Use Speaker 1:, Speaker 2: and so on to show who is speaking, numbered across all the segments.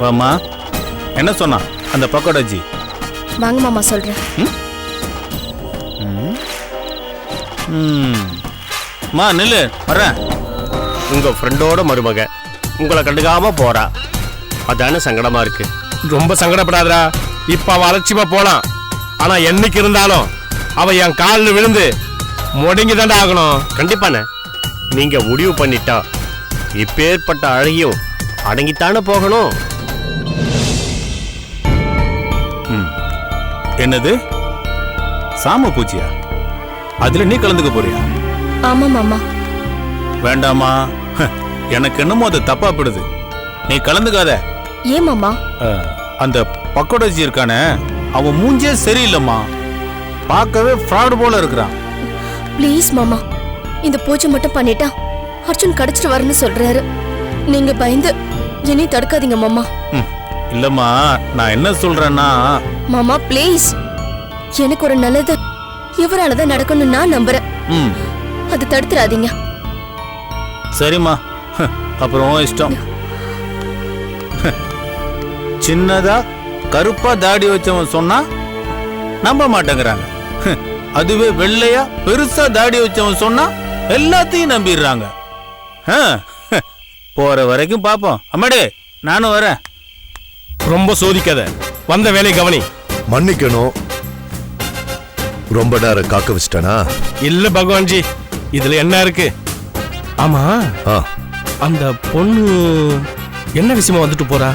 Speaker 1: வாமா, என்ன சொன்னா அந்த பக்கோடாஜி?
Speaker 2: வாங்க மாமா சொல்றேன்.
Speaker 1: மா நில்லு, வரேன்.
Speaker 3: உங்க ஃப்ரெண்டோட மருமக உங்களை கண்டுக்காம போறா, அதான சங்கடமா இருக்கு.
Speaker 4: ரொம்ப சங்கடப்படாதடா. இப்ப அவ அலட்சியமா போலாம். ஆனா என்னைக்கு இருந்தாலும் அவ என் காலில் விழுந்து முடங்கி தாண்டா ஆகணும்.
Speaker 3: கண்டிப்பாண்ணே, நீங்க முடிவு பண்ணிட்டா இப்பேற்பட்ட அழகியும் அடங்கித்தானே போகணும்.
Speaker 1: என்னது சாம பூச்சியா? அதுல நீ கலந்துக்க போறியா?
Speaker 2: ஆமா மாமா.
Speaker 1: வேண்டாமா, எனக்கு என்னமோ அது தப்பா படுது. நீ கலந்துக்காத.
Speaker 2: ஏன் மாமா?
Speaker 1: அந்த பக்கோடாஜி இருக்கானே, அவன் மூஞ்சே சரியில்லைம்மா. பார்க்கவே ஃப்ராட் போல இருக்கிறான்.
Speaker 2: ப்ளீஸ் மாமா, இந்த பூஜை மட்டும் பண்ணிட்டா அர்ஜுன் கிடைச்சிட்டு வரேன்னு சொல்றாரு. நீங்க பயந்து என்னை தடுக்காதீங்க மாமா.
Speaker 1: இல்லம்மா, நான் என்ன சொல்றேன்னா,
Speaker 2: மாமா ப்ளீஸ், எனக்கு ஒரு நல்லது இவராலதான் நடக்கணும்னு நான் நம்புறேன். அது தடுத்துறாதீங்க.
Speaker 1: சரிம்மா, அப்புறம் இஷ்டம். சின்னதா கருப்பா தாடி வச்சவன் சொன்னா நம்ப மாட்டேங்கிறாங்க. அதுவே வெள்ளையா பெருசா தாடி வச்சவன் சொன்னா எல்லாத்தையும் நம்பிடுறாங்க. போற வரைக்கும் பாப்போம். அம்மாடே, நானும் வரேன்.
Speaker 4: ரொம்ப சோதிக்காத, வந்த வேலை கவனி.
Speaker 5: மன்னிக்கணும், ரொம்ப நேரம் காக்க வச்சிட்டானா?
Speaker 4: இல்ல பகவான்ஜி, இதுல என்ன இருக்கு? ஆமா, அந்த பொண்ணு என்ன விஷயமா வந்துட்டு போறா?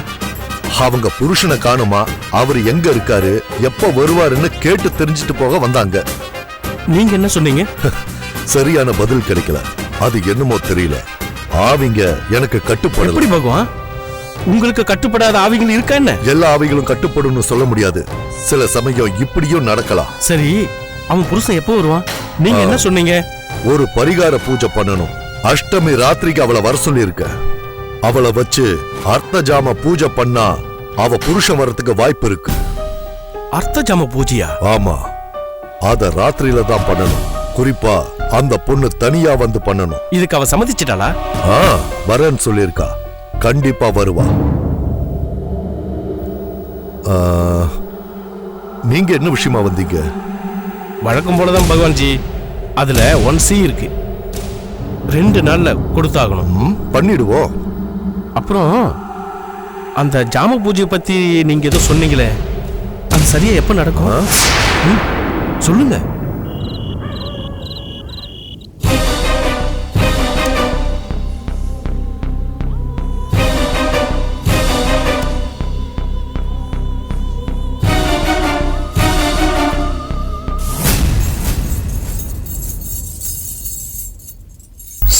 Speaker 5: அவங்க புருஷனை காணுமா, அவர் எங்க இருக்காரு, எப்ப வருவாருன்னு கேட்டு தெரிஞ்சிட்டு போக வந்தாங்க.
Speaker 4: நீங்க என்ன சொன்னீங்க?
Speaker 5: சரியான பதில் கிடைக்கல. அது என்னமோ தெரியல, ஆவிங்க எனக்கு கட்டுப்படல.
Speaker 4: எப்படி பகவான், உங்களுக்கு கட்டுப்படாத ஆவிகள் இருக்கா என்ன?
Speaker 5: எல்லா ஆவிகளும் கட்டுப்படும்னு சொல்ல முடியாது. சில சமயம் இப்படியும் நடக்கலாம்.
Speaker 4: சரி, அவன் புருஷன் எப்போ வருவான்? நீங்க என்ன சொன்னீங்க?
Speaker 5: ஒரு பரிகார பூஜை பண்ணணும். அஷ்டமி ராத்திரிக்கு அவளை வர சொல்லி இருக்க. அவளை வச்சு அர்த்த ஜாம பூஜை பண்ணா அவ புருஷன் வரத்துக்கு வாய்ப்பு இருக்கு.
Speaker 4: அர்த்த ஜாம பூஜையா?
Speaker 5: ஆமா, அத ராத்திரியில தான் பண்ணணும். குறிப்பா அந்த பொண்ணு தனியா வந்து பண்ணணும்.
Speaker 4: இதுக்கு அவ சம்மதிச்சிட்டாளா?
Speaker 5: வரேன்னு சொல்லிருக்கா. கண்டிப்பா வருவா. நீங்க என்ன விஷயமா வந்தீங்க?
Speaker 4: வழக்கம் போலதான் பகவான்ஜி, அதுல 1C இருக்கு. 2 நாள்ல கொடுத்தாகணும்.
Speaker 5: பண்ணிடுவோம்.
Speaker 4: அப்புறம் அந்த ஜாம பூஜை பத்தி நீங்க ஏதோ சொன்னீங்களே, அது சரியா எப்ப நடக்கும்? சொல்லுங்க.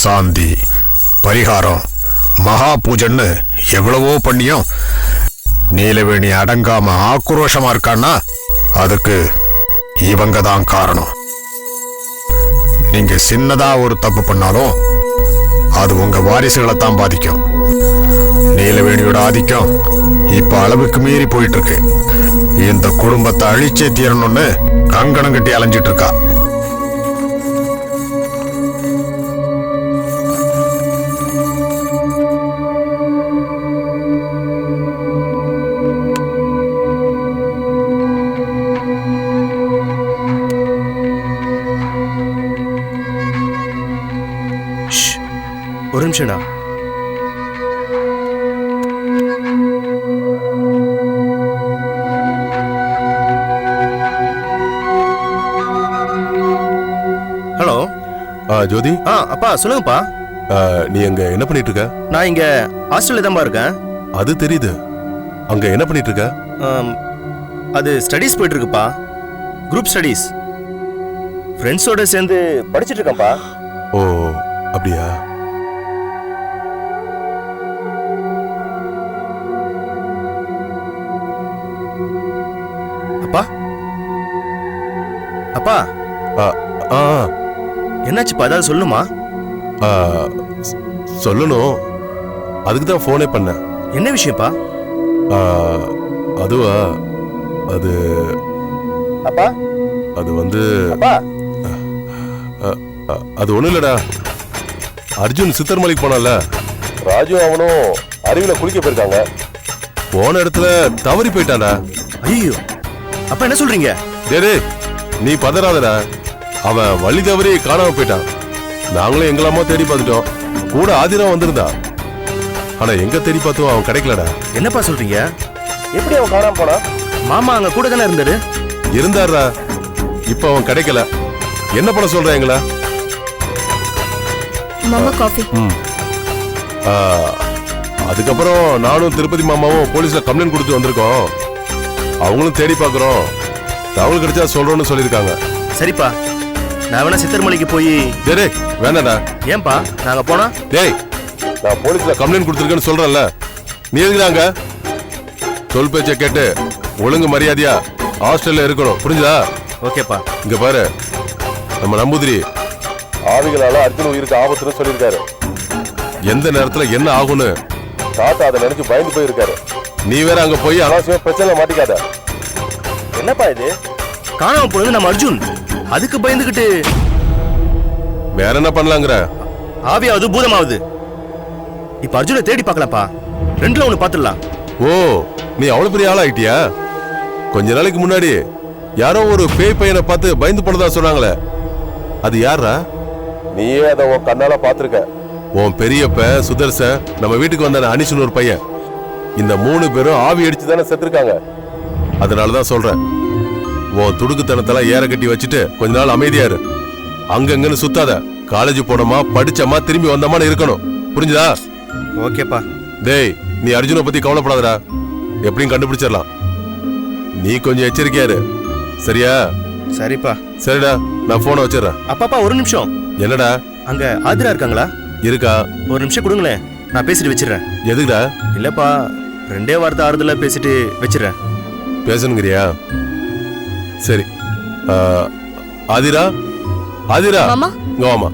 Speaker 6: சாந்தி, பரிகாரம், மகா பூஜைன்னு எவ்வளவோ பண்ணியும் நீலவேணி அடங்காம ஆக்ரோஷமா இருக்கான்னா அதுக்கு இவங்க தான் காரணம். நீங்க சின்னதா ஒரு தப்பு பண்ணாலும் அது உங்க வாரிசுகளை தான் பாதிக்கும். நீலவேணியோட ஆதிக்கம் இப்ப அளவுக்கு மீறி போயிட்டு இருக்கு. இந்த குடும்பத்தை அழிச்சே தீரணும்னு கங்கணம் கட்டி அலைஞ்சிட்டு இருக்கா.
Speaker 3: ஒரு நிமிஷம்டா. ஹலோ.
Speaker 5: ஜோதி.
Speaker 3: அப்பா சொல்லுங்கப்பா.
Speaker 5: நீ அங்க என்ன பண்ணிட்டு இருக்க?
Speaker 3: நான் இங்க ஹாஸ்டல்ல தான் இருக்கேன்.
Speaker 5: அது தெரியுது. அங்க என்ன பண்ணிட்டு இருக்க?
Speaker 3: அது ஸ்டடீஸ் போயிட்டு இருக்குப்பா. Group studies. ஃப்ரெண்ட்ஸோட சேர்ந்து படிச்சிட்டு இருக்கேன்ப்பா.
Speaker 5: ஓ, அப்படியா?
Speaker 3: அப்பா அப்பா என்னாச்சுப்பா, ஏதாவது சொல்லுமா?
Speaker 5: சொல்லணும், அதுக்கு தான் போனே பண்ண.
Speaker 3: என்ன விஷயம்ப்பா?
Speaker 5: அதுவா, அது
Speaker 3: அப்பா,
Speaker 5: அது வந்து
Speaker 3: அப்பா,
Speaker 5: அது ஒண்ணும் இல்லடா. அர்ஜுன் சித்தர்மலைக்கு போனால, ராஜு அவனும் அருவில குளிக்க போயிருக்காங்க.
Speaker 7: போன இடத்துல தவறி போயிட்டாடா.
Speaker 4: ஐயோ, அப்ப என்ன சொல்றீங்க?
Speaker 7: டேய் நீ பதறாதடா. அவன் வழி தவறி காணாம போயிட்டான். நாங்களும் எங்களாமோ தேடி பார்த்துட்டோம். கூட ஆதிரா வந்திருந்தா. ஆனா எங்க தேடி பார்த்தோம் அவன் கிடைக்கலடா.
Speaker 4: என்னப்பா சொல்றீங்க?
Speaker 3: எப்படி அவன் காணாம போனா?
Speaker 4: மாமா அங்க கூட தானே இருந்தாரு.
Speaker 7: இருந்தாரா, இப்ப அவன் கிடைக்கல. என்ன பண்ண சொல்ற எங்கள?
Speaker 2: மாமா காஃபி.
Speaker 7: அதுக்கப்புறம் நானும் திருப்பதி மாமாவும் போலீஸ்ல கம்ப்ளைண்ட் கொடுத்து வந்திருக்கோம். அவங்களும் தேடி பார்க்கறோம். தகவல் கிடைச்சா சொல்றோம்னு சொல்லியிருக்காங்க.
Speaker 4: சரிப்பா, நான் வேணா சித்தர்மலைக்கு போய்.
Speaker 7: டேய் வேணாடா.
Speaker 4: ஏன்பா நாங்க போனா?
Speaker 7: டேய் நான் போலீஸ்ல கம்ப்ளைண்ட் கொடுத்துருக்கேன்னு சொல்றேன்ல, நீ எதுக்குறாங்க? சொல் பேச்ச கேட்டு ஒழுங்கு மரியாதையா ஹாஸ்டல்ல இருக்கணும், புரிஞ்சுதா?
Speaker 4: ஓகேப்பா.
Speaker 7: இங்க பாரு, நம்ம நம்பூதிரி ஆவிகளால அர்ஜுன் உயிருக்கு ஆபத்துன்னு சொல்லியிருக்காரு. எந்த நேரத்துல என்ன ஆகும்னு தாத்தா அதை நினைச்சு பயந்து போயிருக்காரு. நீ வேற அங்க போய் அனாவசியமா பிரச்சனை மாட்டிக்காத.
Speaker 4: என்னப்பா இது? காணாம போனது நம்ம அர்ஜுன், அதுக்கு பயந்துகிட்டு
Speaker 7: வேற என்ன பண்ணலாங்கிற?
Speaker 4: ஆவியாவது பூதமாவது. இப்ப அர்ஜுனை தேடி பார்க்கலாம்ப்பா. ரெண்டுல ஒண்ணு பாத்துடலாம்.
Speaker 7: ஓ, நீ அவ்வளவு பெரிய ஆள் ஆயிட்டியா? கொஞ்ச நாளைக்கு முன்னாடி யாரோ ஒரு பேய் பையனை பார்த்து பயந்து போனதா சொன்னாங்களே, அது யாரா? நீயே அதை உன் கண்ணால பாத்துருக்க. உன் பெரியப்ப சுதர்சன், நம்ம வீட்டுக்கு வந்த அனிஷன் ஒரு பையன், இந்த 3 பேரும் ஆவி அடிச்சு தானே செத்துருக்காங்க. அதனாலதான் சொல்றேன், உன் துடுக்குத்தனத்தெல்லாம் ஏற கட்டி வச்சுட்டு கொஞ்ச நாள் அமைதியா இரு. அங்கங்கன்னு சுத்தாத. காலேஜ் போனோமா, படிச்சோமா, திரும்பி வந்தோமான்னு இருக்கணும், புரிஞ்சுதா?
Speaker 4: ஓகேப்பா.
Speaker 7: டேய் நீ அர்ஜுனை பத்தி கவலைப்படாதடா, எப்படியும் கண்டுபிடிச்சிடலாம். நீ கொஞ்சம் எச்சரிக்கையா இரு, சரியா?
Speaker 4: சரிப்பா.
Speaker 7: சரிடா, நான் போனை வச்சிடறேன்.
Speaker 4: அப்பாப்பா ஒரு நிமிஷம்.
Speaker 7: என்னடா?
Speaker 4: அங்க ஆதிரா இருக்காங்களா?
Speaker 7: இருக்கா?
Speaker 4: ஒரு நிமிஷம் கொடுங்களேன், நான் பேசிட்டு வச்சிடறேன்.
Speaker 7: எதுக்குடா?
Speaker 4: இல்லப்பா, 2 வார்த்தை ஆறுதலா பேசிட்டு வச்சிடறேன்.
Speaker 7: பேசணுங்கிறியா? சரி. ஆதிரா, ஆதிரா
Speaker 2: மாமா.
Speaker 7: இங்க வாமா.